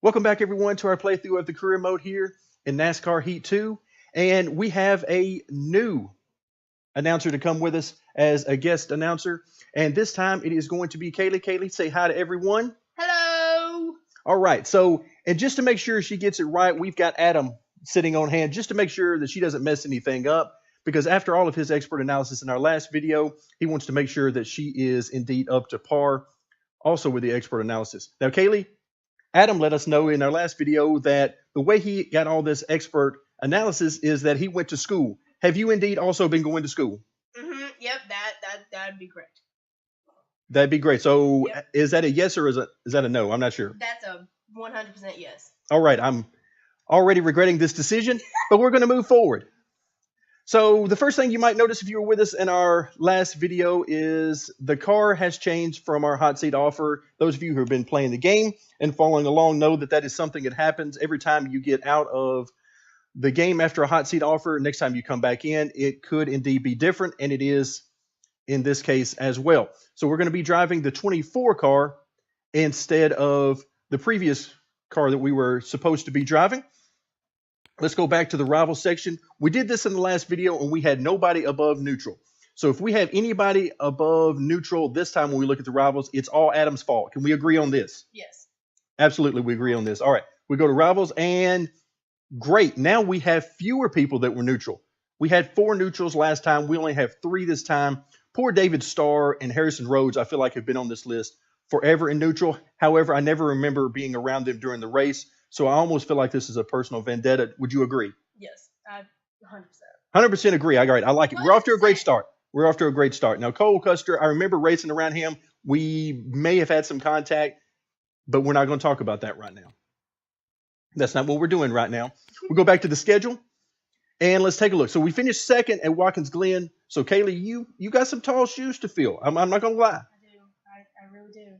Welcome back, everyone, to our playthrough of the career mode here in NASCAR Heat 2. And we have a new announcer to come with us as a guest announcer. And this time it is going to be Kaylee. Kaylee, say hi to everyone. Hello. All right. So, and just to make sure she gets it right, we've got Adam sitting on hand just to make sure that she doesn't mess anything up. Because after all of his expert analysis in our last video, he wants to make sure that she is indeed up to par also with the expert analysis. Now, Kaylee, Adam let us know in our last video that the way he got all this expert analysis is that he went to school. Have you indeed also been going to school? Yep, that'd be correct. That'd be great. So Yep. Is that a yes or is that a no? I'm not sure. That's a 100% yes. All right. I'm already regretting this decision, but we're going to move forward. So the first thing you might notice if you were with us in our last video is the car has changed from our hot seat offer. Those of you who have been playing the game and following along know that that is something that happens every time you get out of the game after a hot seat offer. Next time you come back in, it could indeed be different, and it is in this case as well. So we're going to be driving the 24 car instead of the previous car that we were supposed to be driving. Let's go back to the rival section. We did this in the last video and we had nobody above neutral. So if we have anybody above neutral this time when we look at the rivals, it's all Adam's fault. Can we agree on this? Yes. Absolutely, we agree on this. All right, we go to rivals and great. Now we have fewer people that were neutral. We had 4 neutrals last time. We only have 3 this time. Poor David Starr and Harrison Rhodes, I feel like, have been on this list forever in neutral. However, I never remember being around them during the race. So I almost feel like this is a personal vendetta. Would you agree? Yes, I 100%. 100% agree. All right, I like it. We're off to a great start. We're off to a great start. Now, Cole Custer, I remember racing around him. We may have had some contact, but we're not going to talk about that right now. That's not what we're doing right now. We'll go back to the schedule, and let's take a look. So we finished second at Watkins Glen. So, Kaylee, you got some tall shoes to fill. I'm not going to lie. I do. I really do.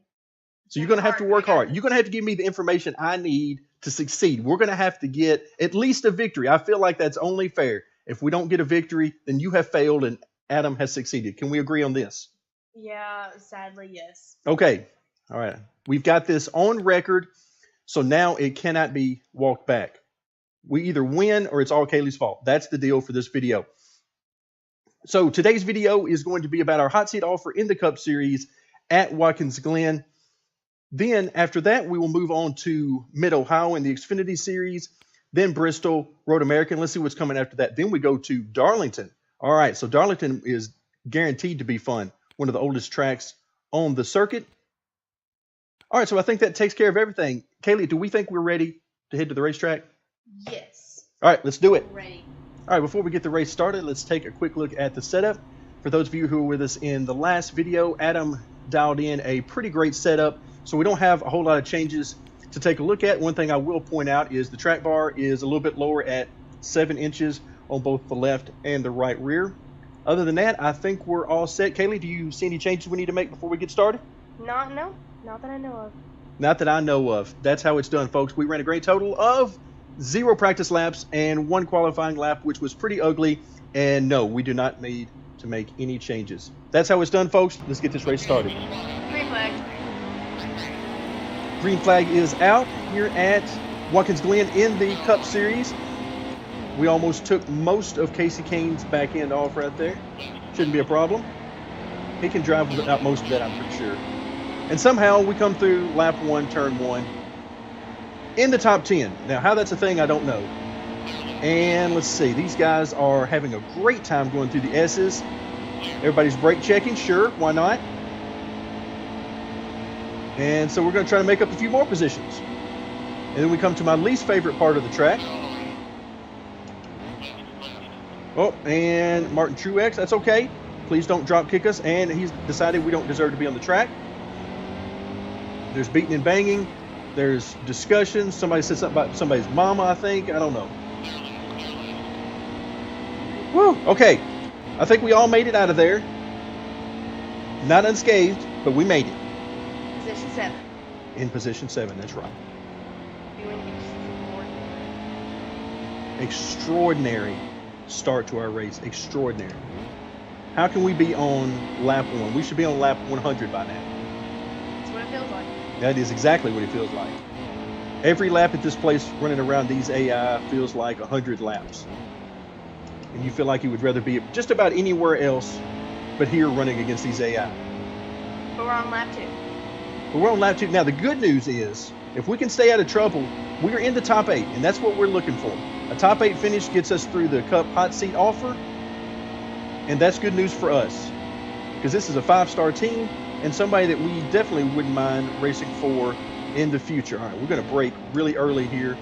So you're going to have to work hard. You're going to have to give me the information I need to succeed. We're going to have to get at least a victory. I feel like that's only fair. If we don't get a victory, then you have failed and Adam has succeeded. Can we agree on this? Yeah, sadly, yes. Okay. All right. We've got this on record, so now it cannot be walked back. We either win or it's all Kaylee's fault. That's the deal for this video. So today's video is going to be about our hot seat offer in the Cup Series at Watkins Glen. Then after that, we will move on to Mid-Ohio in the Xfinity Series, then Bristol, Road American. Let's see what's coming after that. Then we go to Darlington. All right, so Darlington is guaranteed to be fun, one of the oldest tracks on the circuit. All right, so I think that takes care of everything. Kaylee, do we think we're ready to head to the racetrack? Yes. All right, let's do it. Ready. All right, before we get the race started, let's take a quick look at the setup. For those of you who were with us in the last video, Adam dialed in a pretty great setup. So we don't have a whole lot of changes to take a look at. One thing I will point out is the track bar is a little bit lower at 7 inches on both the left and the right rear. Other than that, I think we're all set. Kaylee, do you see any changes we need to make before we get started? Not that I know of. Not that I know of. That's how it's done, folks. We ran a great total of 0 practice laps and 1 qualifying lap, which was pretty ugly. And no, we do not need to make any changes. That's how it's done, folks. Let's get this race started. Green flag. Green flag is out here at Watkins Glen in the Cup Series. We almost took most of Casey Kane's back end off right there. Shouldn't be a problem. He can drive without most of that, I'm pretty sure. And somehow we come through lap 1, turn 1 in the top 10. Now, how that's a thing, I don't know. And let's see. These guys are having a great time going through the S's. Everybody's brake checking. Sure, why not? And so we're going to try to make up a few more positions. And then we come to my least favorite part of the track. Oh, and Martin Truex, that's okay. Please don't drop kick us. And he's decided we don't deserve to be on the track. There's beating and banging. There's discussion. Somebody said something about somebody's mama, I think. I don't know. Woo, okay. I think we all made it out of there. Not unscathed, but we made it. Position 7. In position 7, that's right. Doing Extraordinary start to our race. Extraordinary. How can we be on lap 1? We should be on lap 100 by now. That's what it feels like. That is exactly what it feels like. Every lap at this place running around these AI feels like 100 laps. And you feel like you would rather be just about anywhere else but here running against these AI. But we're on lap 2. But we're on lap 2. Now, the good news is, if we can stay out of trouble, we are in the top 8, and that's what we're looking for. A top 8 finish gets us through the Cup hot seat offer, and that's good news for us, because this is a 5-star team and somebody that we definitely wouldn't mind racing for in the future. All right, we're going to brake really early here.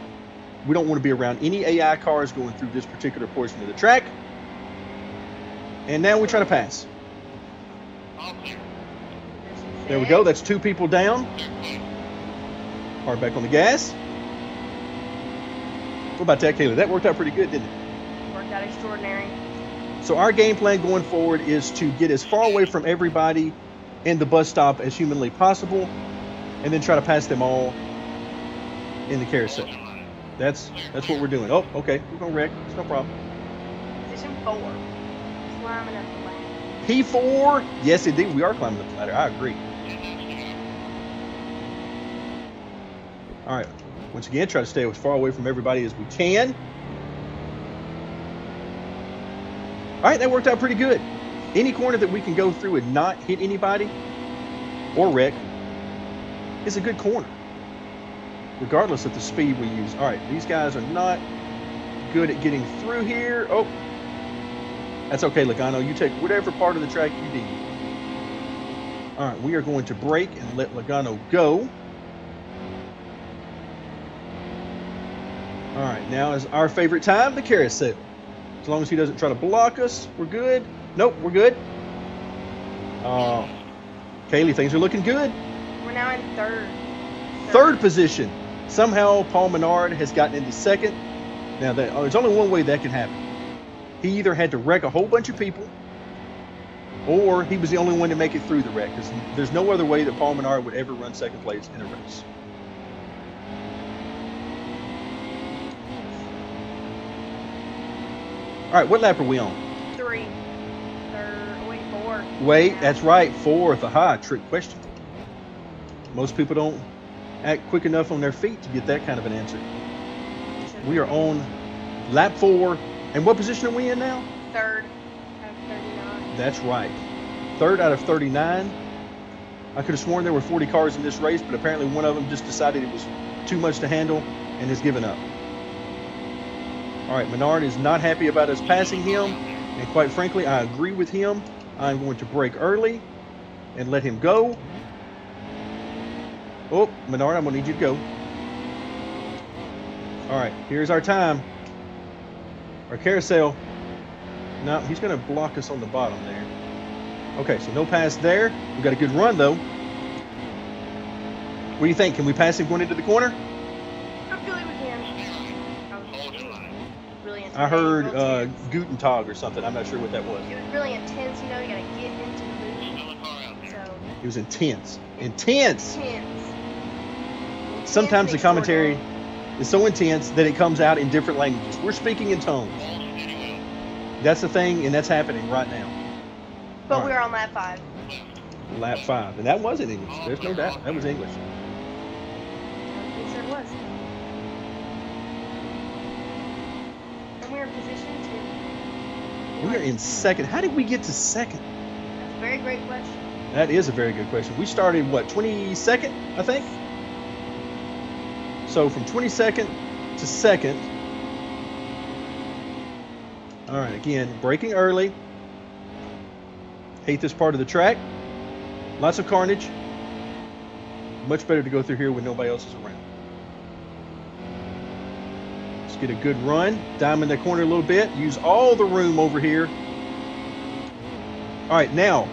We don't want to be around any AI cars going through this particular portion of the track. And now we try to pass. There we go. That's 2 people down. Hard back on the gas. What about that, Kaylee? That worked out pretty good, didn't it? Worked out extraordinary. So our game plan going forward is to get as far away from everybody in the bus stop as humanly possible, and then try to pass them all in the carousel. That's what we're doing. Oh, okay. We're going to wreck. It's no problem. Position 4. Climbing up the ladder. P4. Yes, indeed. We are climbing up the ladder. I agree. All right. Once again, try to stay as far away from everybody as we can. All right. That worked out pretty good. Any corner that we can go through and not hit anybody or wreck is a good corner, regardless of the speed we use. All right, these guys are not good at getting through here. Oh, that's okay, Logano. You take whatever part of the track you need. All right, we are going to brake and let Logano go. All right, now is our favorite time, the carousel. As long as he doesn't try to block us, we're good. Nope, we're good. Kaylee, things are looking good. We're now in Third position. Somehow Paul Menard has gotten into second. Now, there's only one way that can happen. He either had to wreck a whole bunch of people, or he was the only one to make it through the wreck. There's no other way that Paul Menard would ever run second place in a race. All right, what lap are we on? 3. 4. Wait, that's right, 4th. Aha, trick question. Most people don't act quick enough on their feet to get that kind of an answer. We are on lap 4. And what position are we in now? 3rd out of 39. That's right. 3rd out of 39. I could have sworn there were 40 cars in this race, but apparently one of them just decided it was too much to handle and has given up. All right, Menard is not happy about us passing him. And quite frankly, I agree with him. I'm going to brake early and let him go. Oh, Menard, I'm going to need you to go. All right, here's our time. Our carousel. No, he's going to block us on the bottom there. Okay, so no pass there. We got a good run, though. What do you think? Can we pass him going into the corner? I feel like we can. Really intense. I heard Guten Tag or something. I'm not sure what that was. It was really intense, you know. You got to get into the mood. So. It was intense. Intense. Intense. Sometimes the commentary is so intense that it comes out in different languages. We're speaking in tones. That's the thing, and that's happening right now. But we're on lap 5. Lap 5. And that was in English. There's no doubt. That was English. Yes, it was. And we're in position 2. We are in second. How did we get to second? That's a very great question. That is a very good question. We started, what, 22nd, I think? So from 22nd to 2nd. All right, again, braking early. Hate this part of the track. Lots of carnage. Much better to go through here when nobody else is around. Let's get a good run. Diamond that corner a little bit. Use all the room over here. All right, now,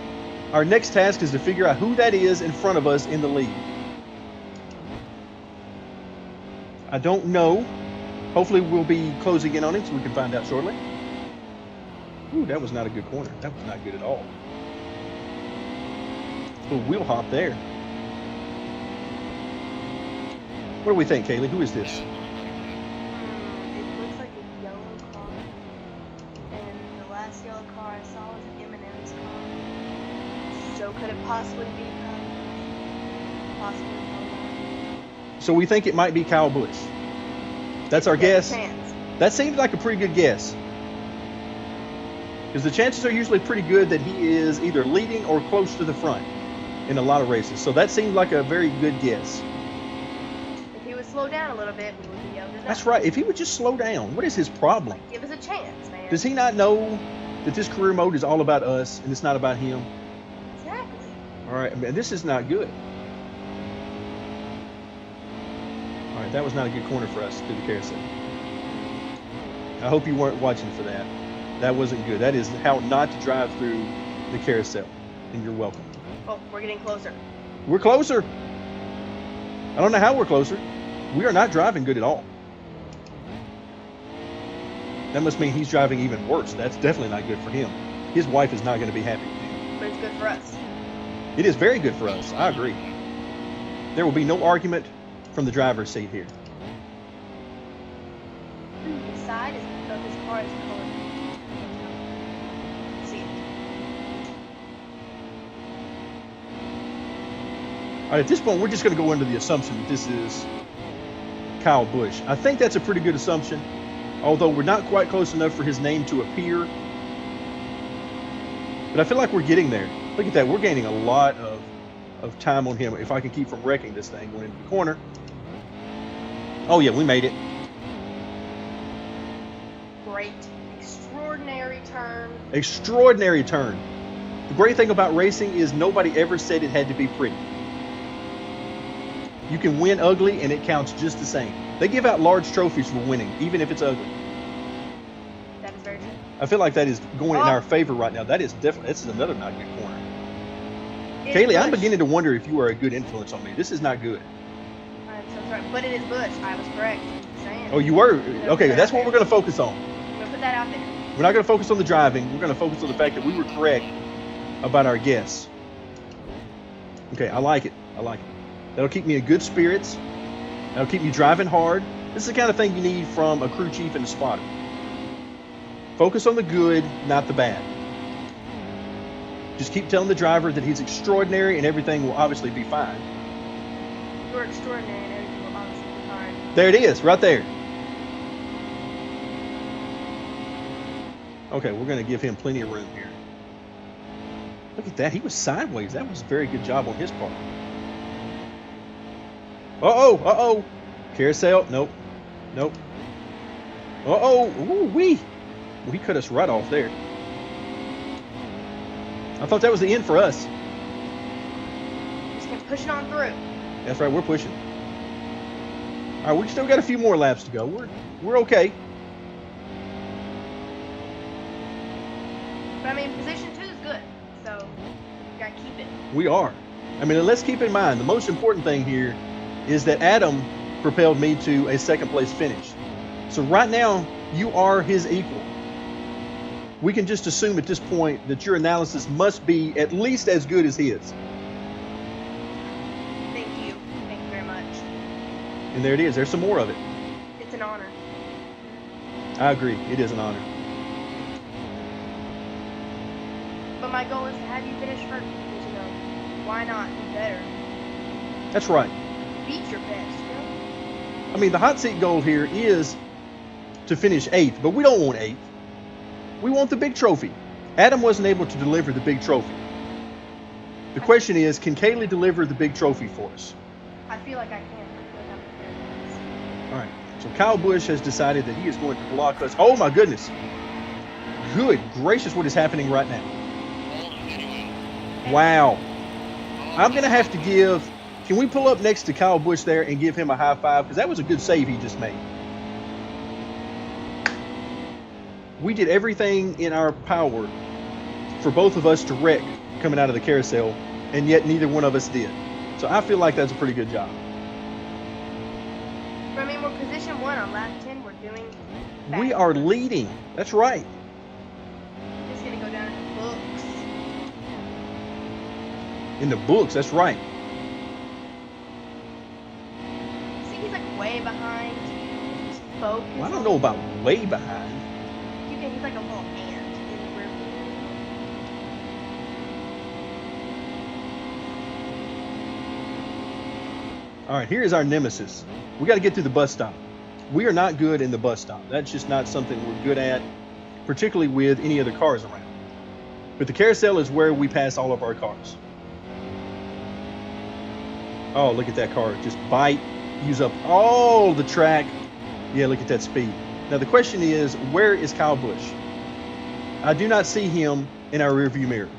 our next task is to figure out who that is in front of us in the lead. I don't know. Hopefully we'll be closing in on him so we can find out shortly. Ooh, that was not a good corner. That was not good at all. Little wheel hop there. What do we think, Kaylee? Who is this? It looks like a yellow car. And the last yellow car I saw was Eminem's car. So could it possibly be possibly So we think it might be Kyle Busch. That's our There's guess. a chance. That seems like a pretty good guess. Because the chances are usually pretty good that he is either leading or close to the front in a lot of races. So that seems like a very good guess. If he would slow down a little bit, we would be able to know. That's right. If he would just slow down, what is his problem? Give us a chance, man. Does he not know that this career mode is all about us and it's not about him? Exactly. All right, man, this is not good. All right, that was not a good corner for us through the carousel. I hope you weren't watching for that. That wasn't good. That is how not to drive through the carousel, and you're welcome. Oh, we're getting closer. We're closer. I don't know how we're closer. We are not driving good at all. That must mean he's driving even worse. That's definitely not good for him. His wife is not going to be happy with him. But it's good for us. It is very good for us. I agree. There will be no argument from the driver's seat here. The side of his car is colored. See it. All right, at this point, we're just going to go under the assumption that this is Kyle Busch. I think that's a pretty good assumption, although we're not quite close enough for his name to appear. But I feel like we're getting there. Look at that. We're gaining a lot of time on him. If I can keep from wrecking this thing going into the corner. Oh, yeah, we made it. Great. Extraordinary turn. Extraordinary turn. The great thing about racing is nobody ever said it had to be pretty. You can win ugly and it counts just the same. They give out large trophies for winning, even if it's ugly. That is very true. I feel like that is going in our favor right now. That is definitely, this is another not good corner. Kaylee, I'm beginning to wonder if you are a good influence on me. This is not good. I'm so sorry. But it is Bush. I was correct. I'm just saying. Oh, you were? Okay, that's what we're going to focus on. I'm going to put that out there. We're not going to focus on the driving. We're going to focus on the fact that we were correct about our guess. Okay, I like it. I like it. That'll keep me in good spirits. That'll keep me driving hard. This is the kind of thing you need from a crew chief and a spotter. Focus on the good, not the bad. Just keep telling the driver that he's extraordinary and everything will obviously be fine. You're extraordinary and everything will obviously be fine. There it is, right there. Okay, we're going to give him plenty of room here. Look at that. He was sideways. That was a very good job on his part. Uh-oh, uh-oh. Carousel. Nope. Nope. Uh-oh. Ooh-wee. Well, he cut us right off there. I thought that was the end for us. Just keep pushing on through. That's right, we're pushing. All right, we still got a few more laps to go. We're okay. But I mean, position 2 is good. So, you got to keep it. We are. I mean, let's keep in mind, the most important thing here is that Adam propelled me to a second place finish. So right now, you are his equal. We can just assume at this point that your analysis must be at least as good as his. Thank you. Thank you very much. And there it is. There's some more of it. It's an honor. I agree. It is an honor. But my goal is to have you finish first because, you know, why not be better? That's right. Beat your best, you know? I mean, the hot seat goal here is to finish 8th, but we don't want 8th. We want the big trophy. Adam wasn't able to deliver the big trophy. The question is, can Kaylee deliver the big trophy for us? I feel like I can. I feel like I'm prepared for this. All right. So Kyle Busch has decided that he is going to block us. Oh, my goodness. Good gracious, what is happening right now? Wow. I'm going to have to give... Can we pull up next to Kyle Busch there and give him a high five? Because that was a good save he just made. We did everything in our power for both of us to wreck coming out of the carousel, and yet neither one of us did. So I feel like that's a pretty good job. But I mean, we're position 1 on lap 10. We're doing bad. We are leading. That's right. It's going to go down in the books. In the books, that's right. See, he's like way behind you. Just focus. Well, I don't know about way behind. He's like a little ant in the rear view. All right, here is our nemesis. We got to get through the bus stop. We are not good in the bus stop. That's just not something we're good at, particularly with any other cars around. But the carousel is where we pass all of our cars. Oh, look at that car. Just bite, use up all the track. Yeah, look at that speed. Now, the question is, where is Kyle Busch? I do not see him in our rearview mirror.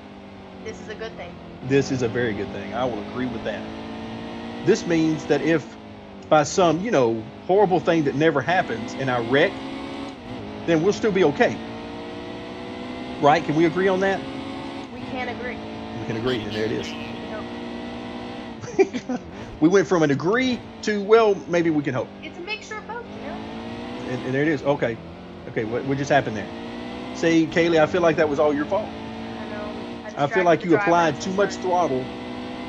This is a good thing. This is a very good thing. I will agree with that. This means that if by some, horrible thing that never happens and I wreck, then we'll still be okay. Right? Can we agree on that? We can agree. We can agree, and there it is. Nope. We went from an agree to, well, maybe we can hope. It's a mixture of both, And there it is. Okay. What just happened there? See, Kaylee, I feel like that was all your fault. I know. I feel like you applied too much throttle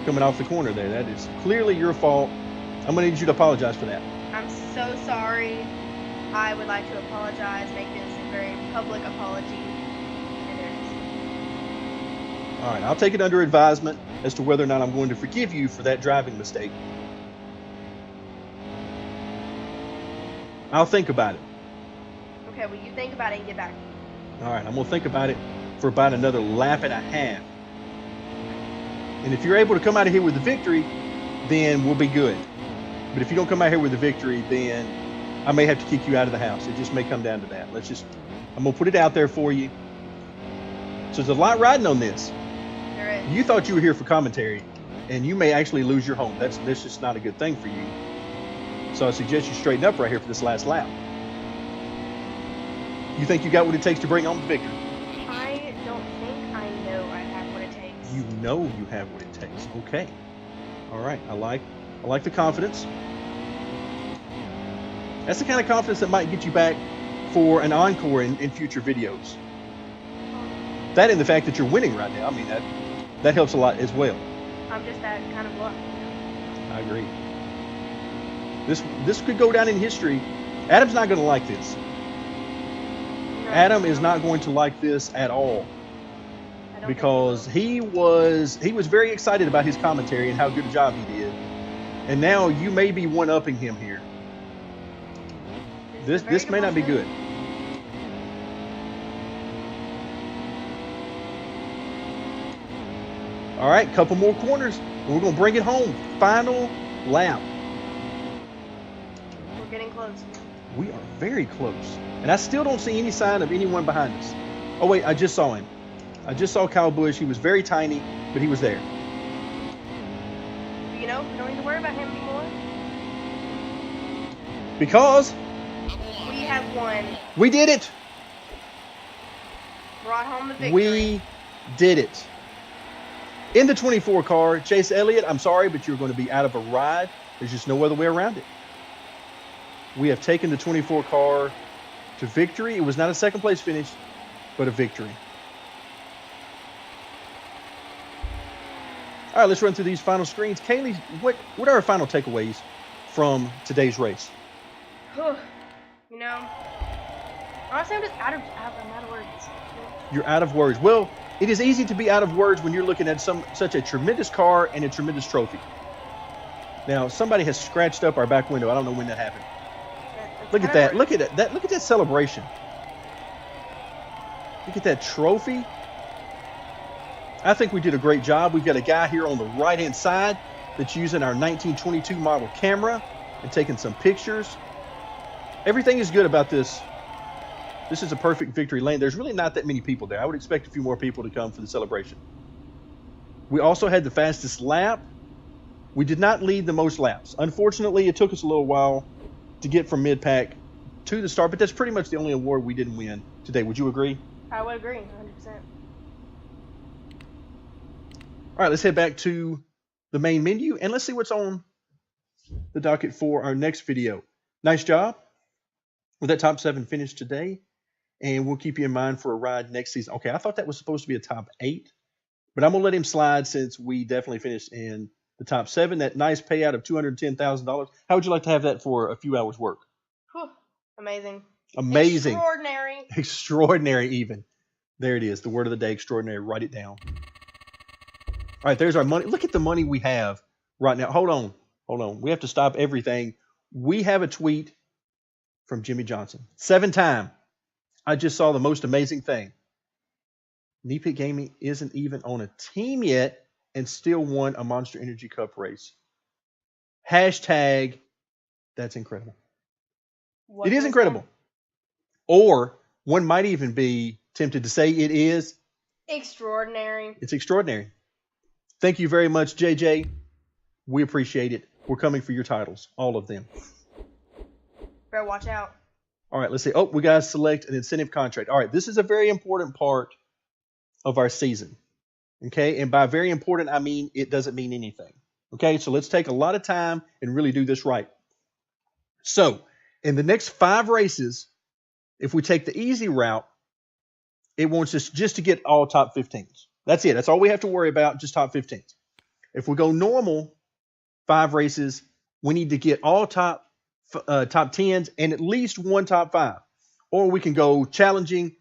coming off the corner there. That is clearly your fault. I'm going to need you to apologize for that. I'm so sorry. I would like to apologize, make this a very public apology. And there it is. All right, I'll take it under advisement as to whether or not I'm going to forgive you for that driving mistake. I'll think about it. Okay, well, you think about it and get back. All right, I'm going to think about it for about another lap and a half. And if you're able to come out of here with the victory, then we'll be good. But if you don't come out here with the victory, then I may have to kick you out of the house. It just may come down to that. I'm going to put it out there for you. So there's a lot riding on this. There is. You thought you were here for commentary, and you may actually lose your home. That's just not a good thing for you. So I suggest you straighten up right here for this last lap. You think you got what it takes to bring home the victory? I don't think I know I have what it takes. You know you have what it takes. Okay. All right. I like the confidence. That's the kind of confidence that might get you back for an encore in future videos. That and the fact that you're winning right now. I mean, that helps a lot as well. I'm just that kind of luck. I agree. This could go down in history. Adam's not going to like this. No, Adam is not going to like this at all, because he was very excited about his commentary and how good a job he did, and now you may be one-upping him here. This may not be good. All right, couple more corners, and we're going to bring it home. Final lap. We're getting close. We are very close. And I still don't see any sign of anyone behind us. Oh, wait, I just saw him. I just saw Kyle Busch. He was very tiny, but he was there. We don't need to worry about him anymore. Because we have won. we did it. Brought home the victory. We did it. In the 24 car, Chase Elliott, I'm sorry, but you're going to be out of a ride. There's just no other way around it. We have taken the 24 car to victory. It was not a second place finish, but a victory. All right, let's run through these final screens. Kaylee, what are our final takeaways from today's race? Honestly, I'm just out of words. You're out of words. Well, it is easy to be out of words when you're looking at such a tremendous car and a tremendous trophy. Now, somebody has scratched up our back window. I don't know when that happened. Look at that. Look at that. Look at that celebration. Look at that trophy. I think we did a great job. We've got a guy here on the right-hand side that's using our 1922 model camera and taking some pictures. Everything is good about this. This is a perfect victory lane. There's really not that many people there. I would expect a few more people to come for the celebration. We also had the fastest lap. We did not lead the most laps. Unfortunately, it took us a little while to get from mid-pack to the start, but that's pretty much the only award we didn't win today. Would you agree? I would agree, 100%. All right, let's head back to the main menu, and let's see what's on the docket for our next video. Nice job with that top 7 finish today, and we'll keep you in mind for a ride next season. Okay, I thought that was supposed to be a top 8, but I'm going to let him slide since we definitely finished in the top 7. That nice payout of $210,000. How would you like to have that for a few hours work? Whew, amazing. Amazing. Extraordinary. Extraordinary even. There it is. The word of the day, extraordinary. Write it down. All right, there's our money. Look at the money we have right now. Hold on. Hold on. We have to stop everything. We have a tweet from Jimmy Johnson. 7-time. I just saw the most amazing thing. Neepit Gaming isn't even on a team yet and still won a Monster Energy Cup race. Hashtag, that's incredible. What It is was incredible. Or one might even be tempted to say it is that? Extraordinary. It's extraordinary. Thank you very much, JJ. We appreciate it. We're coming for your titles, all of them. Better watch out. All right, let's see. Oh, we got to select an incentive contract. All right, this is a very important part of our season. Okay, and by very important, I mean it doesn't mean anything. Okay, so let's take a lot of time and really do this right. So, in the next 5 races, if we take the easy route, it wants us just to get all top 15s. That's it. That's all we have to worry about, just top 15s. If we go normal 5 races, we need to get all top 10s and at least one top 5. Or we can go challenging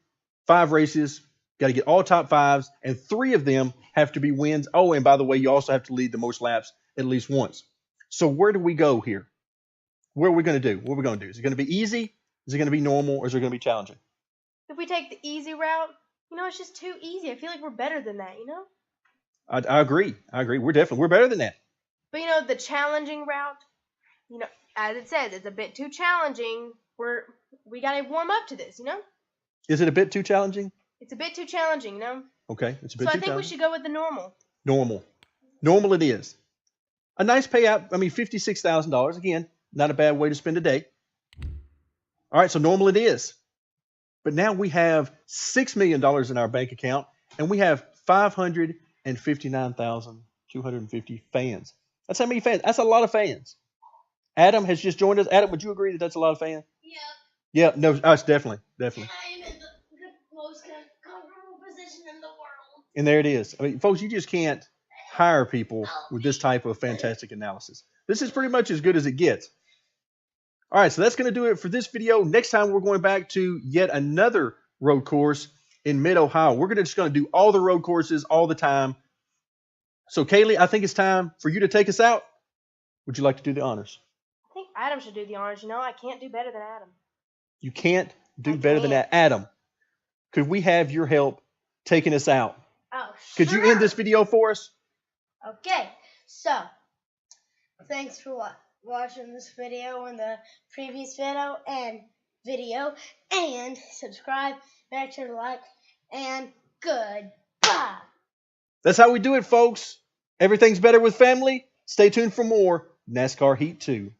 5 races, got to get all top 5s, and 3 of them have to be wins. Oh, and by the way, you also have to lead the most laps at least once. So where do we go here? What are we going to do? What are we going to do? Is it going to be easy? Is it going to be normal? Or is it going to be challenging? If we take the easy route, it's just too easy. I feel like we're better than that, I agree. We're better than that. But the challenging route, as it says, it's a bit too challenging. We gotta warm up to this, Is it a bit too challenging? It's a bit too challenging, Okay, it's a bit So I too think challenging. we should go with the normal. Normal it is. A nice payout. I mean, $56,000. Again, not a bad way to spend a day. All right, so normal it is. But now we have $6 million in our bank account, and we have 559,250 fans. That's how many fans? That's a lot of fans. Adam has just joined us. Adam, would you agree that that's a lot of fans? Yeah. Yeah, no, us definitely. I am in the most comfortable position in the world. And there it is. I mean, folks, you just can't hire people with this type of fantastic analysis. This is pretty much as good as it gets. All right, so that's going to do it for this video. Next time, we're going back to yet another road course in Mid-Ohio. We're just going to do all the road courses all the time. So, Kaylee, I think it's time for you to take us out. Would you like to do the honors? I think Adam should do the honors. I can't do better than Adam. You can't do better than that. Adam, could we have your help taking us out? Oh, Could you end this video for us? Okay, so thanks for watching this video and the previous video and subscribe, make sure to like, and goodbye. That's how we do it, folks. Everything's better with family. Stay tuned for more NASCAR Heat 2.